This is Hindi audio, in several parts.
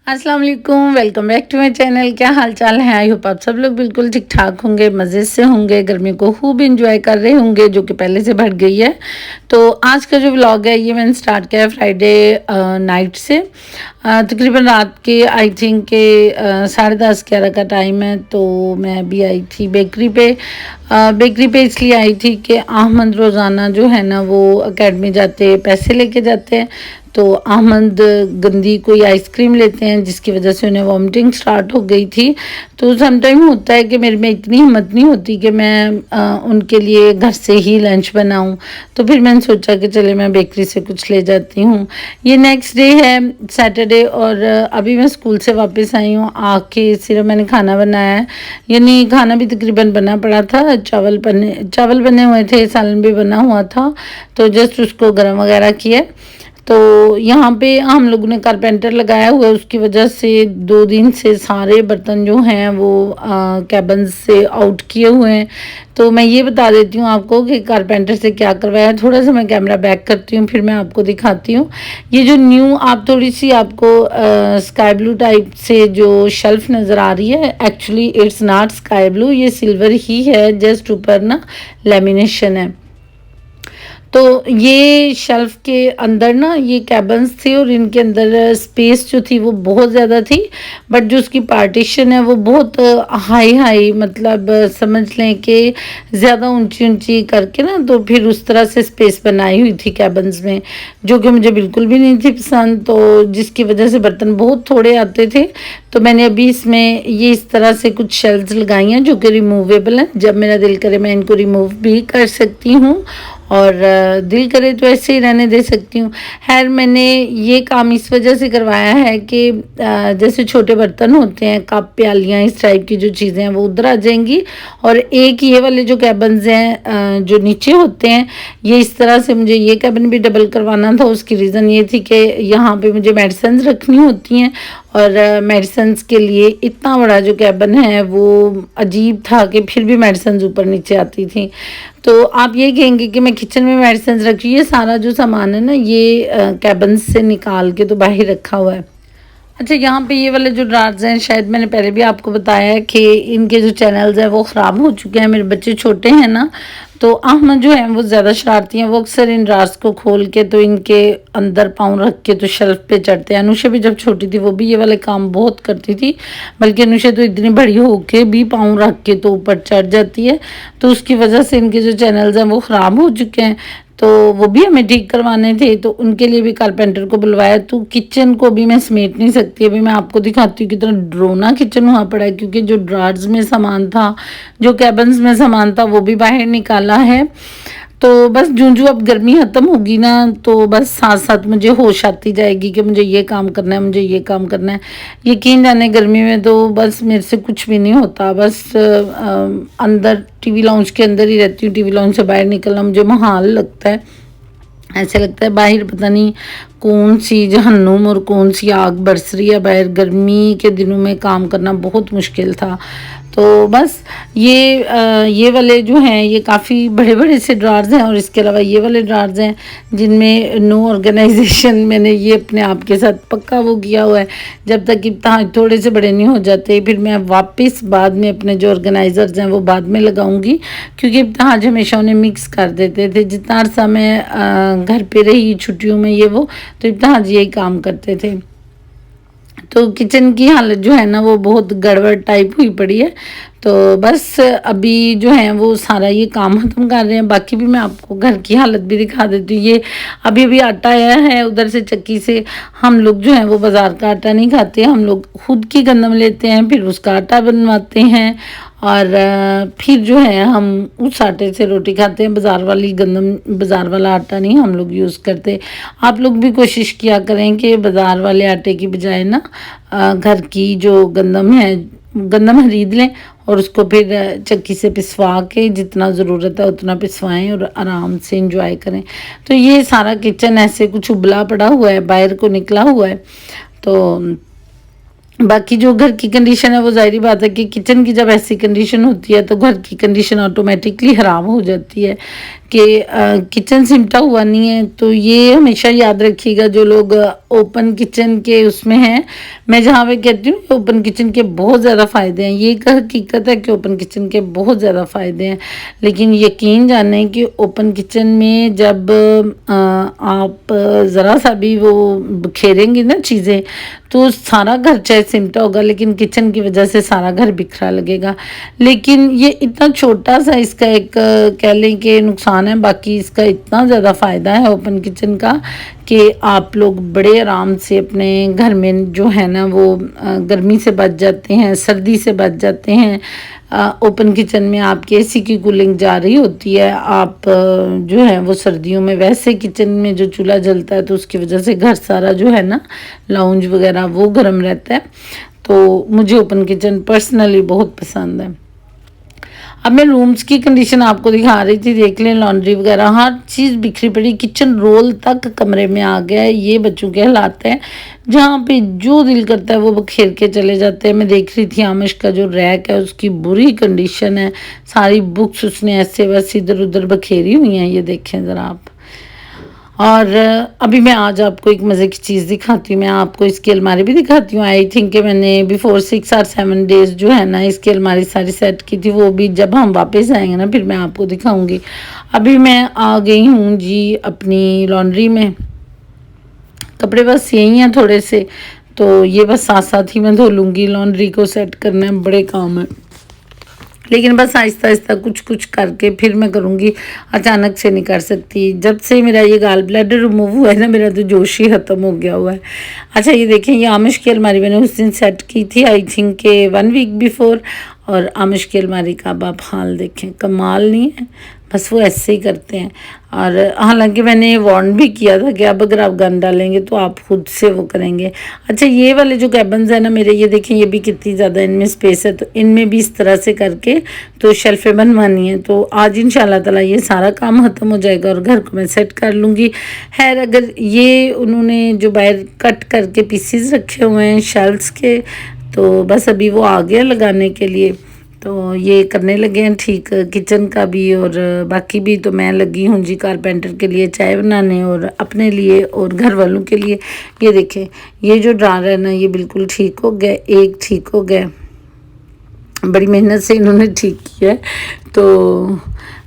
अस्सलाम वालेकुम, welcome back to my channel. क्या हाल चाल है? आई होप आप सब लोग बिल्कुल ठीक ठाक होंगे, मज़े से होंगे, गर्मी को खूब इंजॉय कर रहे होंगे जो कि पहले से बढ़ गई है। तो आज का जो व्लॉग है ये मैंने स्टार्ट किया है फ्राइडे नाइट से। तकरीबन रात के आई थिंक के 10:30-11 का टाइम है। तो मैं अभी आई थी बेकरी पे इसलिए आई थी कि अहमद रोज़ाना जो है ना वो एकेडमी जाते पैसे लेके जाते हैं। तो अहमद गंदी कोई आइसक्रीम लेते हैं जिसकी वजह से उन्हें वॉमिटिंग स्टार्ट हो गई थी। तो समटाइम होता है कि मेरे में इतनी हिम्मत नहीं होती कि मैं उनके लिए घर से ही लंच बनाऊं। तो फिर मैंने सोचा कि चले मैं बेकरी से कुछ ले जाती हूँ। ये नेक्स्ट डे है सैटरडे और अभी मैं स्कूल से वापस आई हूँ। आके सिर्फ मैंने खाना बनाया है, यानी खाना भी तकरीबन बना पड़ा था। चावल बने हुए थे, सालन भी बना हुआ था, तो जस्ट उसको गर्म वगैरह किया। तो यहाँ पे हम लोगों ने कारपेंटर लगाया हुआ है, उसकी वजह से 2 दिन से सारे बर्तन जो हैं वो कैबन से आउट किए हुए हैं। तो मैं ये बता देती हूँ आपको कि कारपेंटर से क्या करवाया। थोड़ा सा मैं कैमरा बैक करती हूँ फिर मैं आपको दिखाती हूँ। ये जो न्यू आप थोड़ी सी आपको स्काई ब्लू टाइप से जो शेल्फ नज़र आ रही है, actually it's not sky blue, ये सिल्वर ही है। जस्ट ऊपर ना लेमिनेशन है। तो ये शेल्फ के अंदर ना ये कैबन्स थे और इनके अंदर स्पेस जो थी वो बहुत ज़्यादा थी, बट जो उसकी पार्टीशन है वो बहुत हाई मतलब समझ लें कि ज़्यादा ऊंची ऊंची करके ना, तो फिर उस तरह से स्पेस बनाई हुई थी कैबन्स में, जो कि मुझे बिल्कुल भी नहीं थी पसंद। तो जिसकी वजह से बर्तन बहुत थोड़े आते थे। तो मैंने अभी इसमें ये इस तरह से कुछ शेल्फ्स लगाई हैं जो कि रिमूवेबल हैं। जब मेरा दिल करे मैं इनको रिमूव भी कर सकती हूँ और दिल करे तो ऐसे ही रहने दे सकती हूँ। खैर मैंने ये काम इस वजह से करवाया है कि जैसे छोटे बर्तन होते हैं, कप प्यालियाँ इस टाइप की जो चीज़ें हैं वो उधर आ जाएंगी, और एक ये वाले जो कैबन्स हैं जो नीचे होते हैं, ये इस तरह से मुझे ये कैबिन भी डबल करवाना था। उसकी रीज़न ये थी कि यहाँ पे मुझे मेडिसिन रखनी होती हैं और मेडिसिन के लिए इतना बड़ा जो कैबिन है वो अजीब था कि फिर भी मेडिसिन ऊपर नीचे आती थी। तो आप ये कहेंगे कि मैं किचन में मेडिसिन रखी, ये सारा जो सामान है ना ये कैबिन से निकाल के तो बाहर रखा हुआ है। अच्छा, यहाँ पे ये वाले जो ड्रार्स हैं, शायद मैंने पहले भी आपको बताया है कि इनके जो चैनल्स हैं वो ख़राब हो चुके हैं। मेरे बच्चे छोटे हैं ना, तो अहमद जो है वो ज़्यादा शरारती हैं। वो अक्सर इन ड्रार्स को खोल के तो इनके अंदर पाँव रख के तो शेल्फ पे चढ़ते हैं। अनुषा भी जब छोटी थी वो भी ये वाले काम बहुत करती थी, बल्कि अनुषा तो इतनी बड़ी होके भी पाँव रख के तो ऊपर चढ़ जाती है। तो उसकी वजह से इनके जो चैनल्स हैं वो ख़राब हो चुके हैं, तो वो भी हमें ठीक करवाने थे। तो उनके लिए भी कारपेंटर को बुलवाया। तो किचन को भी मैं समेट नहीं सकती। अभी मैं आपको दिखाती हूँ कितना ड्रोना किचन हुआ पड़ा है, क्योंकि जो ड्रार्स में सामान था, जो कैबन्स में सामान था, वो भी बाहर निकाला है। तो बस जूं अब गर्मी ख़त्म होगी ना, तो बस साथ साथ मुझे होश आती जाएगी कि मुझे ये काम करना है, मुझे ये काम करना है। यकीन जाने गर्मी में तो बस मेरे से कुछ भी नहीं होता। बस अंदर टीवी लाउंज के अंदर ही रहती हूँ। टीवी लाउंज से बाहर निकलना मुझे महाल लगता है। ऐसे लगता है बाहर पता नहीं कौन सी जहन्नुम और कौन सी आग बरस रही है। बाहर गर्मी के दिनों में काम करना बहुत मुश्किल था। तो बस ये वाले जो हैं ये काफ़ी बड़े बड़े से ड्रार्स हैं, और इसके अलावा ये वाले ड्रार्स हैं जिनमें नो ऑर्गेनाइजेशन मैंने ये अपने आप के साथ पक्का वो किया हुआ है। जब तक इब्तिहान थोड़े से बड़े नहीं हो जाते फिर मैं वापस बाद में अपने जो ऑर्गेनाइजर्स हैं वो बाद में लगाऊंगी, क्योंकि इब्तिहान हमेशा उन्हें मिक्स कर देते थे। जितना अर्सा मैं घर पे रही छुट्टियों में ये वो, तो इब्तिहान यही काम करते थे। तो किचन की हालत जो है ना वो बहुत गड़बड़ टाइप हुई पड़ी है। तो बस अभी जो है वो सारा ये काम ख़त्म कर रहे हैं। बाकी भी मैं आपको घर की हालत भी दिखा देती हूँ। ये अभी अभी आटा आया है उधर से चक्की से। हम लोग जो है वो बाज़ार का आटा नहीं खाते, हम लोग खुद की गंदम लेते हैं, फिर उसका आटा बनवाते हैं, और फिर जो है हम उस आटे से रोटी खाते हैं। बाज़ार वाली गंदम, बाज़ार वाला आटा नहीं हम लोग यूज़ करते। आप लोग भी कोशिश किया करें कि बाज़ार वाले आटे की बजाय ना घर की जो गंदम है, गंदम खरीद लें और उसको फिर चक्की से पिसवा के जितना ज़रूरत है उतना पिसवाएं और आराम से इंजॉय करें। तो ये सारा किचन ऐसे कुछ उबला पड़ा हुआ है, बाहर को निकला हुआ है। तो बाकी जो घर की कंडीशन है वो ज़ाहिर बात है कि किचन की जब ऐसी कंडीशन होती है तो घर की कंडीशन ऑटोमेटिकली ख़राब हो जाती है। कि किचन सिमटा हुआ नहीं है। तो ये हमेशा याद रखिएगा जो लोग ओपन किचन के उसमें हैं। मैं जहाँ पे कहती हूँ ओपन किचन के बहुत ज़्यादा फ़ायदे हैं, ये एक हकीकत है कि ओपन किचन के बहुत ज़्यादा फ़ायदे हैं। लेकिन यकीन जाने कि ओपन किचन में जब आप ज़रा सा भी वो बिखेरेंगी ना चीज़ें, तो सारा घर चाहे सिमटा होगा लेकिन किचन की वजह से सारा घर बिखरा लगेगा। लेकिन ये इतना छोटा सा इसका एक कह लें कि नुकसान है, बाकी इसका इतना ज़्यादा फ़ायदा है ओपन किचन का कि आप लोग बड़े आराम से अपने घर में जो है ना वो गर्मी से बच जाते हैं, सर्दी से बच जाते हैं। ओपन किचन में आपकी एसी की कूलिंग जा रही होती है, आप जो है वो सर्दियों में वैसे किचन में जो चूल्हा जलता है तो उसकी वजह से घर सारा जो है ना लाउंज वगैरह वो गर्म रहता है। तो मुझे ओपन किचन पर्सनली बहुत पसंद है। अब मैं रूम्स की कंडीशन आपको दिखा रही थी, देख लें लॉन्ड्री वगैरह हर चीज़ बिखरी पड़ी, किचन रोल तक कमरे में आ गया है। ये बच्चों के हालात हैं, जहाँ पे जो दिल करता है वो बखेर के चले जाते हैं। मैं देख रही थी आमिश का जो रैक है उसकी बुरी कंडीशन है, सारी बुक्स उसने ऐसे बस इधर उधर बखेरी हुई हैं, ये देखें ज़रा आप। और अभी मैं आज आपको एक मज़े की चीज़ दिखाती हूँ, मैं आपको इसकी अलमारी भी दिखाती हूँ। आई थिंक कि मैंने बिफोर 6 और 7 डेज़ जो है ना इसकी अलमारी सारी सेट की थी, वो भी जब हम वापस आएंगे ना फिर मैं आपको दिखाऊंगी। अभी मैं आ गई हूँ जी अपनी लॉन्ड्री में, कपड़े बस यही हैं थोड़े से, तो ये बस साथ साथ ही मैं धो लूँगी। लॉन्ड्री को सेट करना है, बड़े काम है, लेकिन बस आहिस्ता आहिस्ता कुछ कुछ करके फिर मैं करूँगी, अचानक से नहीं कर सकती। जब से मेरा ये गाल ब्लैडर रिमूव हुआ है ना मेरा तो जोश ही ख़त्म हो गया हुआ है। अच्छा ये देखें, ये आमिश की अलमारी मैंने उस दिन सेट की थी, आई थिंक के 1 वीक बिफोर। और आमिश की अलमारी का अब आप हाल देखें, कमाल नहीं है, बस वो ऐसे ही करते हैं। और हालांकि मैंने वार्न भी किया था कि अब अगर आप गन डालेंगे तो आप खुद से वो करेंगे। अच्छा ये वाले जो कैबन्स हैं ना मेरे, ये देखें ये भी कितनी ज़्यादा इनमें स्पेस है, तो इनमें भी इस तरह से करके तो शेल्फें बनवानी है। तो आज इंशाल्लाह ताला ये सारा काम ख़त्म हो जाएगा और घर को मैं सेट कर लूँगी। खैर अगर ये उन्होंने जो बाहर कट करके पीसीज रखे हुए हैं शेल्फ्स के, तो बस अभी वो आ गया लगाने के लिए, तो ये करने लगे हैं ठीक किचन का भी और बाकी भी। तो मैं लगी हूँ जी कारपेंटर के लिए चाय बनाने और अपने लिए और घर वालों के लिए। ये देखें ये जो ड्रार है ना ये बिल्कुल ठीक हो गया, एक ठीक हो गया, बड़ी मेहनत से इन्होंने ठीक किया है। तो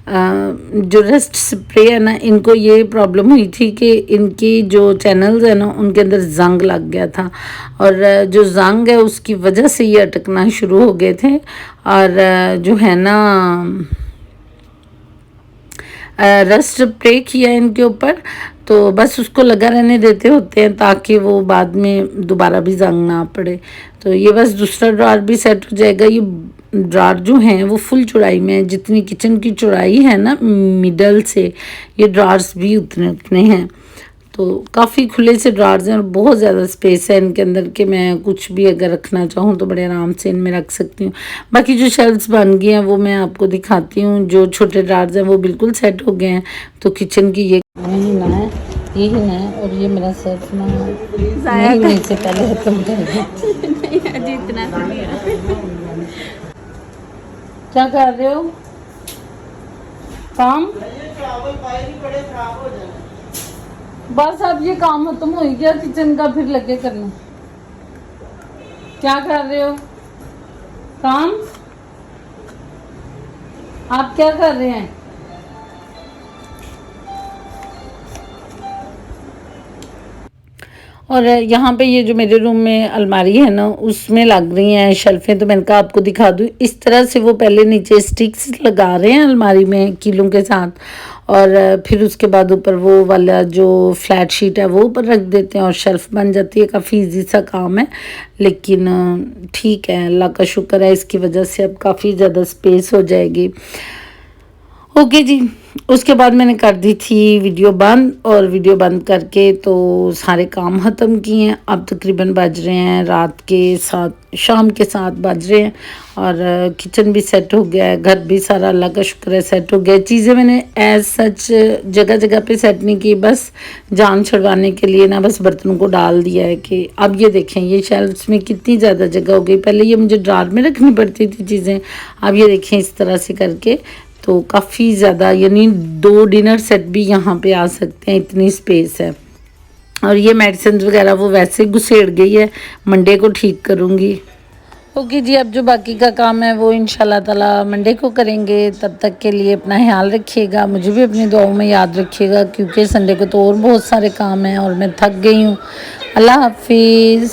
जो रस्ट स्प्रे है ना, इनको ये प्रॉब्लम हुई थी कि इनकी जो चैनल्स है ना उनके अंदर जंग लग गया था, और जो जंग है उसकी वजह से ये अटकना शुरू हो गए थे। और जो है ना रस्ट स्प्रे किया इनके ऊपर, तो बस उसको लगा रहने देते होते हैं ताकि वो बाद में दोबारा भी जंग ना पड़े। तो ये बस दूसरा ड्रार भी सेट हो जाएगा। ये ड्रार जो हैं वो फुल चौड़ाई में है, जितनी किचन की चौड़ाई है ना मिडल से, ये ड्रार्स भी उतने उतने हैं। तो काफ़ी खुले से ड्रार्स हैं और बहुत ज़्यादा स्पेस है इनके अंदर कि मैं कुछ भी अगर रखना चाहूँ तो बड़े आराम से इनमें रख सकती हूँ। बाकी जो शेल्फ्स बन गए हैं वो मैं आपको दिखाती हूँ। जो छोटे ड्रार्स हैं वो बिल्कुल सेट हो गए हैं। तो किचन की ये यही ना है और ये मेरा सेट ना नहीं से पहले खत्म कर जितना क्या कर रहे हो काम? बस अब ये काम खत्म हो गया किचन का, फिर लगे करना। क्या कर रहे हो काम? आप क्या कर रहे हैं? और यहाँ पे ये जो मेरे रूम में अलमारी है ना उसमें लग रही हैं शेल्फें, तो मैंने कहा आपको दिखा दूँ। इस तरह से वो पहले नीचे स्टिक्स लगा रहे हैं अलमारी में कीलों के साथ, और फिर उसके बाद ऊपर वो वाला जो फ्लैट शीट है वो ऊपर रख देते हैं और शेल्फ बन जाती है। काफ़ी इजी सा काम है, लेकिन ठीक है, अल्लाह का शुक्र है, इसकी वजह से अब काफ़ी ज़्यादा स्पेस हो जाएगी। ओके जी, उसके बाद मैंने कर दी थी वीडियो बंद, और वीडियो बंद करके तो सारे काम ख़त्म किए हैं। अब तकरीबन बज रहे हैं रात के 7, शाम के 7 बज रहे हैं, और किचन भी सेट हो गया है, घर भी सारा अल्लाह का शुक्र है सेट हो गया। चीज़ें मैंने एज सच जगह जगह पे सेट नहीं की, बस जान छुड़वाने के लिए ना बस बर्तनों को डाल दिया है कि अब ये देखें ये शेल्फ्स में कितनी ज़्यादा जगह हो गई। पहले ये मुझे ड्रार में रखनी पड़ती थी चीज़ें, अब ये देखें इस तरह से करके तो काफ़ी ज़्यादा, यानी 2 डिनर सेट भी यहाँ पे आ सकते हैं, इतनी स्पेस है। और ये मेडिसिन वगैरह वो वैसे घुसेड़ गई है, मंडे को ठीक करूँगी। ओके जी, अब जो बाकी का काम है वो इंशाल्लाह ताला मंडे को करेंगे। तब तक के लिए अपना ख्याल रखिएगा, मुझे भी अपनी दुआओं में याद रखिएगा, क्योंकि संडे को तो और बहुत सारे काम हैं और मैं थक गई हूँ। अल्लाह हाफिज़।